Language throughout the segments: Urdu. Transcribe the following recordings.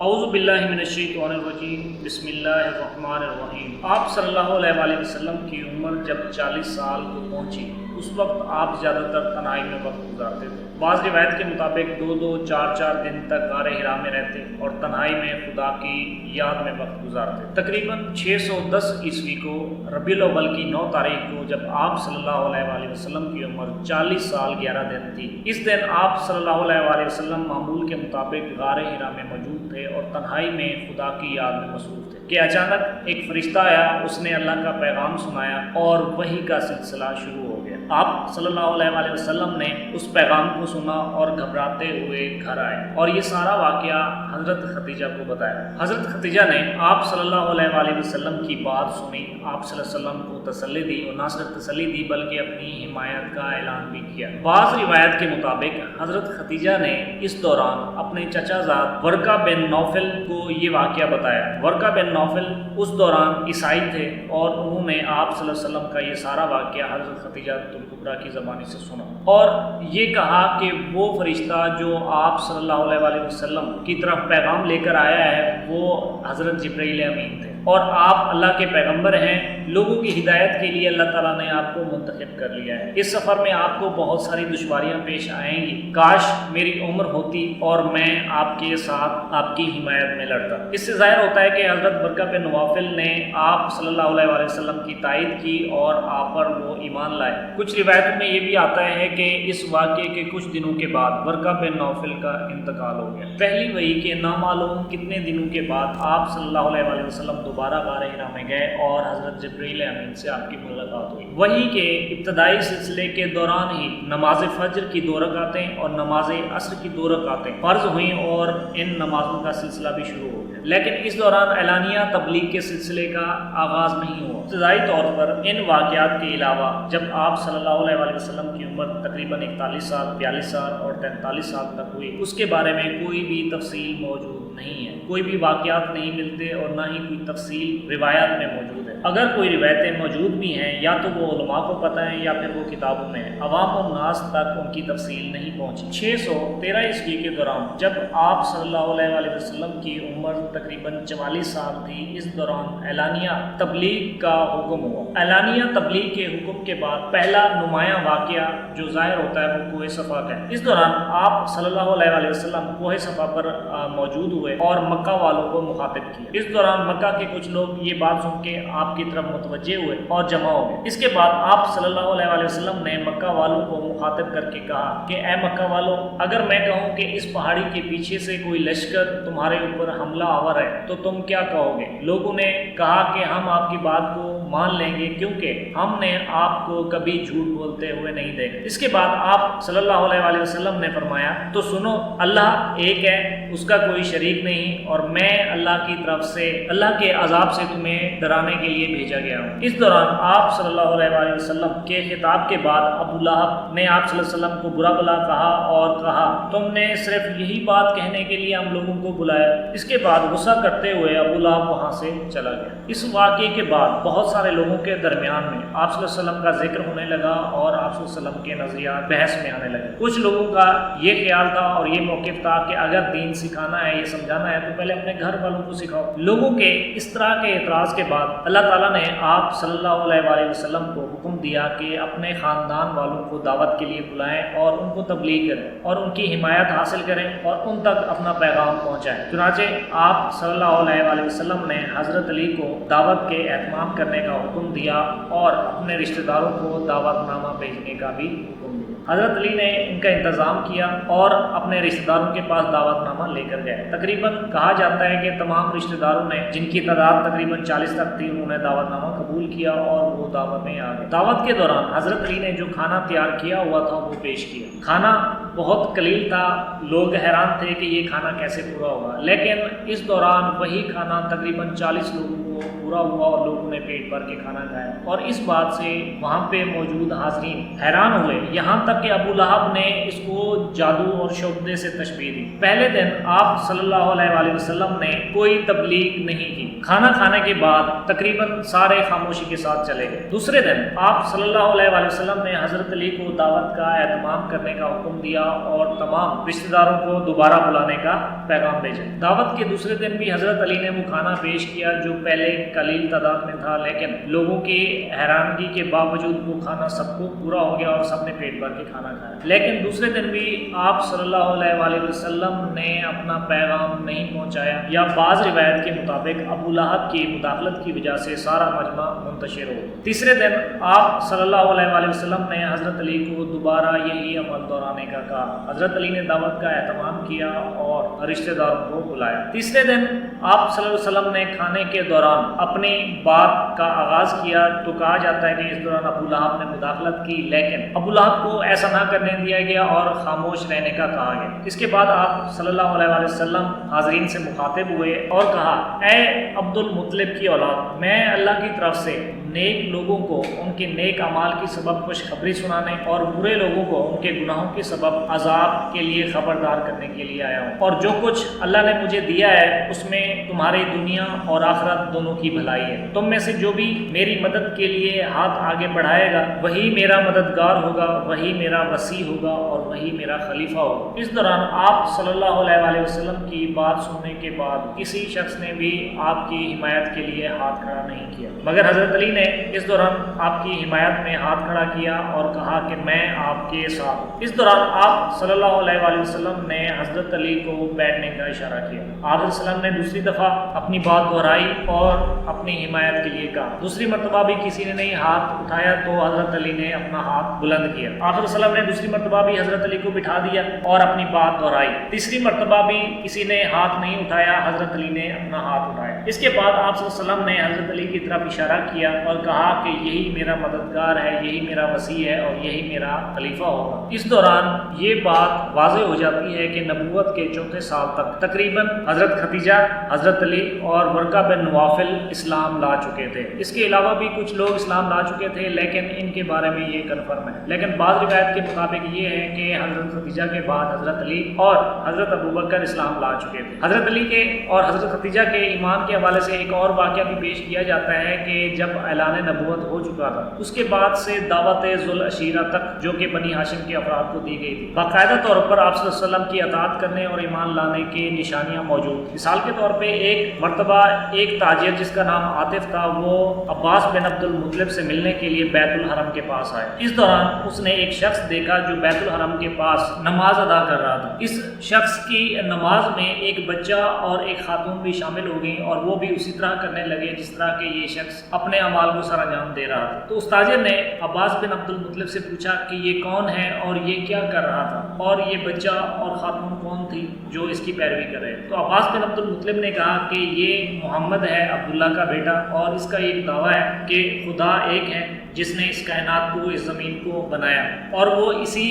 اعوذ باللہ من الشیطان الرجیم بسم اللہ الرحمن الرحیم۔ آپ صلی اللہ علیہ وآلہ وسلم کی عمر جب 40 سال کو پہنچی اس وقت آپ زیادہ تر تنہائی میں وقت گزارتے تھے۔ بعض روایت کے مطابق 2 4 دن تک غار حرا میں رہتے اور تنہائی میں خدا کی یاد میں وقت گزارتے۔ تقریباً 610 عیسوی کو ربیع الاول کی 9 تاریخ کو جب آپ صلی اللہ علیہ وآلہ وسلم کی عمر 40 سال 11 دن تھی، اس دن آپ صلی اللہ علیہ وآلہ وسلم معمول کے مطابق غار حرا میں موجود تھے اور تنہائی میں خدا کی یاد میں مصروف تھے کہ اچانک ایک فرشتہ آیا، اس نے اللہ کا پیغام سنایا اور وحی کا سلسلہ شروع ہو گیا۔ آپ صلی اللہ علیہ وآلہ وسلم نے اس پیغام کو سنا اور گھبراتے ہوئے گھر آئے اور یہ سارا واقعہ حضرت خدیجہ کو بتایا۔ حضرت خدیجہ نے آپ صلی اللہ علیہ وآلہ وسلم کی بات سنی، آپ صلی اللہ علیہ وسلم کو تسلی دی اور نہ صرف تسلی دی بلکہ اپنی حمایت کا اعلان بھی کیا۔ بعض روایت کے مطابق حضرت خدیجہ نے اس دوران اپنے چچا زاد ورقہ بن نوفل کو یہ واقعہ بتایا۔ ورقہ بن نوفل اس دوران عیسائی تھے اور انہوں نے آپ صلی اللہ علیہ وسلم کا یہ سارا واقعہ حضرت خدیجہ الکبریٰ کی زبانی سے سنا اور یہ کہا کہ وہ فرشتہ جو آپ صلی اللہ علیہ وآلہ وسلم کی طرف پیغام لے کر آیا ہے وہ حضرت جبرائیل امین تھے اور آپ اللہ کے پیغمبر ہیں۔ لوگوں کی ہدایت کے لیے اللہ تعالیٰ نے آپ کو منتخب کر لیا ہے۔ اس سفر میں آپ کو بہت ساری دشواریاں پیش آئیں گی، کاش میری عمر ہوتی اور میں آپ کے ساتھ آپ کی حمایت میں لڑتا۔ اس سے ظاہر ہوتا ہے کہ حضرت ورقہ بن نوفل نے آپ صلی اللہ علیہ وآلہ وسلم کی تائید کی اور آپ پر وہ ایمان لائے۔ کچھ روایتوں میں یہ بھی آتا ہے کہ اس واقعے کے کچھ دنوں کے بعد ورقہ بن نوفل کا انتقال ہو گیا۔ پہلی وحی کے نامعلوم کتنے دنوں کے بعد آپ صلی اللہ علیہ وآلہ وسلم دوبارہ غار حرا میں گئے اور حضرت جبرائیل امین سے آپ کی ملاقات ہوئی۔ وحی کے ابتدائی سلسلے کے دوران ہی نماز فجر کی 2 رکعتیں اور نماز عصر کی 2 رکعتیں فرض ہوئیں اور ان نمازوں کا سلسلہ بھی شروع ہو گیا، لیکن اس دوران اعلانیہ تبلیغ کے سلسلے کا آغاز نہیں ہوا۔ ابتدائی طور پر ان واقعات کے علاوہ جب آپ صلی اللہ علیہ وآلہ وسلم کی عمر تقریباً 41 سال، 42 سال اور 43 سال تک ہوئی، اس کے بارے میں کوئی بھی تفصیل موجود نہیں ہے، کوئی بھی واقعات نہیں ملتے اور نہ ہی کوئی تفصیل روایات میں موجود ہے۔ اگر کوئی روایتیں موجود بھی ہیں یا تو وہ علماء کو پتہ ہیں یا پھر وہ کتابوں میں ہیں، عوام الناس تک ان کی تفصیل نہیں پہنچی۔ 613 عیسوی کے دوران جب آپ صلی اللہ علیہ وآلہ وسلم کی عمر تقریباً 44 سال تھی، اس دوران اعلانیہ تبلیغ کا حکم ہوا۔ اعلانیہ تبلیغ کے حکم کے بعد پہلا نمایاں واقعہ جو ظاہر ہوتا ہے وہ کوہ صفا کا ہے۔ اس دوران آپ صلی اللہ علیہ وآلہ وسلم کوہ صفا پر موجود ہوئے اور مکہ والوں کو مخاطب کیا۔ اس دوران مکہ کے کچھ لوگ یہ بات سن کے آپ کی طرف متوجہ ہوئے اور جمع ہو گئے۔ اس کے بعد آپ صلی اللہ علیہ وآلہ وسلم نے مکہ والوں کو مخاطب کر کے کہا کہ اے مکہ والوں، اگر میں کہوں کہ اس پہاڑی کے پیچھے سے کوئی لشکر تمہارے اوپر حملہ آور ہے تو تم کیا کہو گے؟ لوگوں نے کہا کہ ہم آپ کی بات کو مان لیں گے کیونکہ ہم نے آپ کو کبھی جھوٹ بولتے ہوئے نہیں دیکھا۔ اس کے بعد آپ صلی اللہ علیہ وآلہ وسلم نے فرمایا تو سنو، اللہ ایک ہے، اس کا کوئی شریک نہیں اور میں اللہ کی طرف سے اللہ کے عذاب سے تمہیں ڈرانے کے لیے بھیجا گیا ہوں۔ اس دوران آپ صلی اللہ علیہ وآلہ وسلم کے خطاب کے بعد ابو لہب نے آپ صلی اللہ علیہ وسلم کو برا بھلا کہا اور کہا تم نے صرف یہی بات کہنے کے لیے ہم لوگوں کو بلایا۔ اس کے بعد غصہ کرتے ہوئے ابو لہب وہاں سے چلا گیا۔ اس واقعے کے بعد بہت سارے لوگوں کے درمیان میں آپ صلی اللہ علیہ وسلم کا ذکر ہونے لگا اور آپ صلی اللہ علیہ وسلم کے نظریات بحث میں آنے لگے۔ کچھ لوگوں کا یہ خیال تھا اور یہ موقف تھا کہ اگر دین سکھانا ہے، یہ سمجھانا ہے تو پہلے اپنے گھر والوں کو سکھاؤ۔ لوگوں کے اس طرح کے اعتراض کے بعد اللہ تعالیٰ نے آپ صلی اللہ علیہ وآلہ وسلم کو حکم دیا کہ اپنے خاندان والوں کو دعوت کے لیے بلائیں اور ان کو تبلیغ کریں اور ان کی حمایت حاصل کریں اور ان تک اپنا پیغام پہنچائیں۔ چنانچہ آپ صلی اللہ علیہ وآلہ وسلم نے حضرت علی کو دعوت کے اہتمام کرنے کا حکم دیا اور اپنے رشتہ داروں کو دعوت نامہ بھیجنے کا بھی حکم دیا۔ حضرت علی نے ان کا انتظام کیا اور اپنے رشتہ داروں کے پاس دعوت نامہ لے کر گئے۔ تقریباً کہا جاتا ہے کہ تمام رشتہ داروں نے، جن کی تعداد تقریباً 40 تک تھی، انہوں نے دعوت نامہ قبول کیا اور وہ دعوت میں آ گئے۔ دعوت کے دوران حضرت علی نے جو کھانا تیار کیا ہوا تھا وہ پیش کیا۔ کھانا بہت قلیل تھا، لوگ حیران تھے کہ یہ کھانا کیسے پورا ہوگا، لیکن اس دوران وہی کھانا تقریباً 40 لوگوں کو وہ پورا ہوا اور لوگوں نے پیٹ بھر کے کھانا کھایا۔ اور اس بات سے وہاں پہ موجود حاضرین حیران ہوئے، یہاں تک کہ ابو لہب نے اس کو جادو اور شعبدے سے تشبیہ دی۔ پہلے دن آپ صلی اللہ علیہ وآلہ وسلم نے کوئی تبلیغ نہیں کی، کھانا کھانے کے بعد تقریباً سارے خاموشی کے ساتھ چلے گئے۔ دوسرے دن آپ صلی اللہ علیہ وآلہ وسلم نے حضرت علی کو دعوت کا اہتمام کرنے کا حکم دیا اور تمام رشتہ داروں کو دوبارہ بلانے کا پیغام بھیجا۔ دعوت کے دوسرے دن بھی حضرت علی نے وہ کھانا پیش کیا جو پہلے قلیل تعداد میں تھا، لیکن لوگوں کی حیرانگی کے باوجود وہ کھانا سب کو پورا ہو گیا اور سب نے پیٹ بھر کے کھانا کھایا۔ لیکن دوسرے دن بھی آپ صلی اللہ علیہ وآلہ وسلم نے اپنا پیغام نہیں پہنچایا، یا بعض روایت کے مطابق ابو لہب کی مداخلت کی وجہ سے سارا مجمع منتشر ہو۔ تیسرے دن آپ صلی اللہ علیہ وآلہ وسلم نے حضرت علی کو دوبارہ یہی عمل دہرانے کا کہا۔ حضرت علی نے دعوت کا اہتمام کیا اور رشتہ داروں کو بلایا۔ تیسرے دن آپ صلی اللہ علیہ وسلم نے کھانے کے دوران اپنی بات کا آغاز کیا تو کہا جاتا ہے کہ اس دوران ابو لہب نے مداخلت کی، لیکن ابو لہب کو ایسا نہ کرنے دیا گیا اور خاموش رہنے کا کہا گیا۔ اس کے بعد آپ صلی اللہ علیہ وآلہ وسلم حاضرین سے مخاطب ہوئے اور کہا، اے عبد المطلب کی اولاد، میں اللہ کی طرف سے نیک لوگوں کو ان کے نیک اعمال کی سبب خوشخبری سنانے اور برے لوگوں کو ان کے گناہوں کے سبب عذاب کے لیے خبردار کرنے کے لیے آیا ہوں، اور جو کچھ اللہ نے مجھے دیا ہے اس میں تمہاری دنیا اور آخرت دونوں کی بھلائی ہے۔ تم میں سے جو بھی میری مدد کے لیے ہاتھ آگے بڑھائے گا وہی میرا مددگار ہوگا، وہی میرا وسیع ہوگا اور وہی میرا خلیفہ ہوگا۔ اس دوران آپ صلی اللہ علیہ وآلہ وسلم کی بات سننے کے بعد کسی شخص نے بھی آپ کی حمایت کے لیے ہاتھ کھڑا نہیں کیا، مگر حضرت علی نے اس دوران آپ کی حمایت میں ہاتھ کھڑا کیا اور کہا کہ میں آپ کے ساتھ ہوں۔ اس دوران آپ صلی اللہ علیہ وآلہ وسلم نے حضرت علی کو بیٹھنے کا اشارہ کیا۔ آپ علیہ السلام نے دوسری دفعہ اپنی بات دہرائی اور اپنی حمایت کے لیے کہا۔ دوسری مرتبہ بھی کسی نے نہیں ہاتھ اٹھایا تو حضرت علی نے اپنا ہاتھ بلند کیا۔ آپ علیہ السلام نے دوسری مرتبہ بھی حضرت علی کو بٹھا دیا اور اپنی بات دہرائی۔ تیسری مرتبہ بھی کسی نے ہاتھ نہیں اٹھایا، حضرت علی نے اپنا ہاتھ اٹھایا۔ اس کے بعد آپ صلی اللہ علیہ وسلم نے حضرت علی کی طرف اشارہ کیا اور کہا کہ یہی میرا مددگار ہے، یہی میرا وسیع ہے اور یہی میرا خلیفہ ہوگا۔ اس دوران یہ بات واضح ہو جاتی ہے کہ نبوت کے چوتھے سال تک تقریباً حضرت ختیجہ، حضرت علی اور ورقہ بن نوافل اسلام لا چکے تھے۔ اس کے علاوہ بھی کچھ لوگ اسلام لا چکے تھے، لیکن ان کے بارے میں یہ کنفرم ہے۔ لیکن بعض روایت کے مطابق یہ ہے کہ حضرت ختیجہ کے بعد حضرت علی اور حضرت ابوبکر اسلام لا چکے تھے۔ حضرت علی کے اور حضرت ختیجہ کے ایمان کے حوالے سے ایک اور واقعہ بھی پیش کیا جاتا ہے کہ جب اعلان نبوت ہو چکا تھا، اس کے بعد سے دعوت ذوالعشیرہ تک جو کہ بنی ہاشم کے افراد کو دی گئی تھی، باقاعدہ طور پر آپ صلی اللہ علیہ وسلم کی اطاعت کرنے اور ایمان لانے کی نشانیاں موجود۔ مثال کے طور پہ ایک مرتبہ ایک تاجر جس کا نام عاطف تھا، وہ عباس بن عبد المطلب سے ملنے کے لیے بیت الحرم کے پاس آئے۔ اس دوران اس نے ایک شخص دیکھا جو بیت الحرم کے پاس نماز ادا کر رہا تھا۔ اس شخص کی نماز میں ایک بچہ اور ایک خاتون بھی شامل ہو گئی اور وہ بھی اسی طرح کرنے لگے جس طرح کہ یہ شخص اپنے اعمال کو سر انجام دے رہا تھا۔ تو اس تاجر نے عباس بن عبد المطلب سے پوچھا کہ یہ کون ہے اور یہ کیا کر رہا تھا، اور یہ بچہ اور خاتون کون تھی جو اس کی پیروی کر رہے؟ تو عباس بن عبد المطلب نے کہا کہ یہ محمد ہے، عبداللہ کا بیٹا، اور اس کا ایک دعویٰ ہے کہ خدا ایک ہے جس نے اس کائنات کو، اس زمین کو بنایا، اور وہ اسی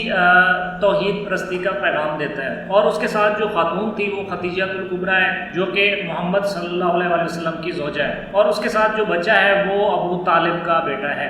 توحید پرستی کا پیغام دیتا ہے۔ اور اس کے ساتھ جو خاتون تھی وہ ختیجہ الکبریٰ ہے جو کہ محمد صلی اللہ علیہ وسلم کی زوجہ ہے، اور اس کے ساتھ جو بچہ ہے وہ ابو طالب کا بیٹا ہے۔